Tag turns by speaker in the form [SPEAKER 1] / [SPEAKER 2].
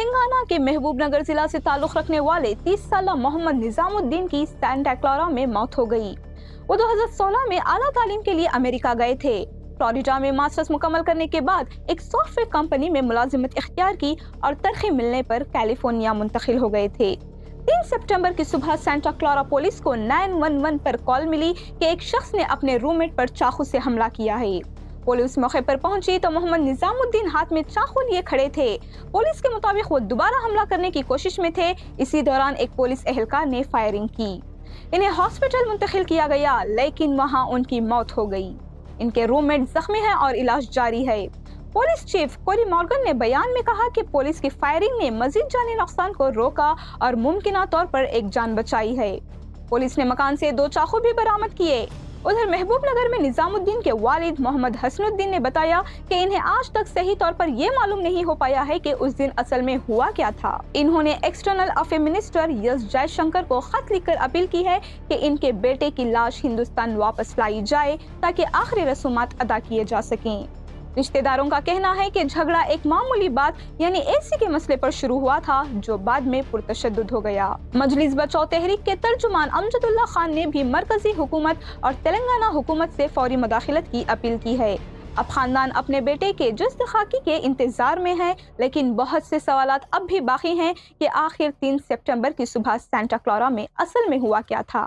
[SPEAKER 1] تلنگانہ کے محبوب نگر ضلع سے تعلق رکھنے والے 30 سالہ محمد نظام کی سینٹا کلارا میں موت ہو گئی۔ وہ 2016 میں اعلیٰ تعلیم کے لیے امریکہ گئے تھے۔ فلوریڈا میں ماسٹرز مکمل کرنے کے بعد ایک سافٹ ویئر کمپنی میں ملازمت اختیار کی اور ترقی ملنے پر کیلیفورنیا منتقل ہو گئے تھے۔ 3 ستمبر کی صبح سینٹا کلارا پولیس کو 911 پر کال ملی کہ ایک شخص نے اپنے روم میٹ پر چاقو سے حملہ کیا ہے۔ پولیس موقع پر پہنچی تو محمد نظام ہاتھ میں چاقو لیے کھڑے تھے۔ پولیس کے مطابق وہ دوبارہ حملہ کرنے کی کوشش میں تھے۔ اسی دوران ایک پولیس اہلکار نے فائرنگ کی۔ انہیں ہاسپٹل منتقل کیا گیا لیکن وہاں ان کی موت ہو گئی۔ ان کے روم میٹ زخمی ہیں اور علاج جاری ہے۔ پولیس چیف کوری مارگن نے بیان میں کہا کہ پولیس کی فائرنگ نے مزید جانی نقصان کو روکا اور ممکنہ طور پر ایک جان بچائی ہے۔ پولیس نے مکان سے 2 چاقو بھی برآمد کیے۔ ادھر محبوب نگر میں نظام الدین کے والد محمد حسن الدین نے بتایا کہ انہیں آج تک صحیح طور پر یہ معلوم نہیں ہو پایا ہے کہ اس دن اصل میں ہوا کیا تھا۔ انہوں نے external affair minister S J Shankar کو خط لکھ کر اپیل کی ہے کہ ان کے بیٹے کی لاش ہندوستان واپس لائی جائے تاکہ آخری رسومات ادا کیے جا سکیں۔ رشتہ داروں کا کہنا ہے کہ جھگڑا ایک معمولی بات یعنی اے سی کے مسئلے پر شروع ہوا تھا جو بعد میں پرتشدد ہو گیا۔ مجلس بچاؤ تحریک کے ترجمان امجد اللہ خان نے بھی مرکزی حکومت اور تلنگانہ حکومت سے فوری مداخلت کی اپیل کی ہے۔ اب خاندان اپنے بیٹے کے جسد خاکی کے انتظار میں ہے لیکن بہت سے سوالات اب بھی باقی ہیں کہ آخر 3 ستمبر کی صبح سینٹا کلارا میں اصل میں ہوا کیا تھا۔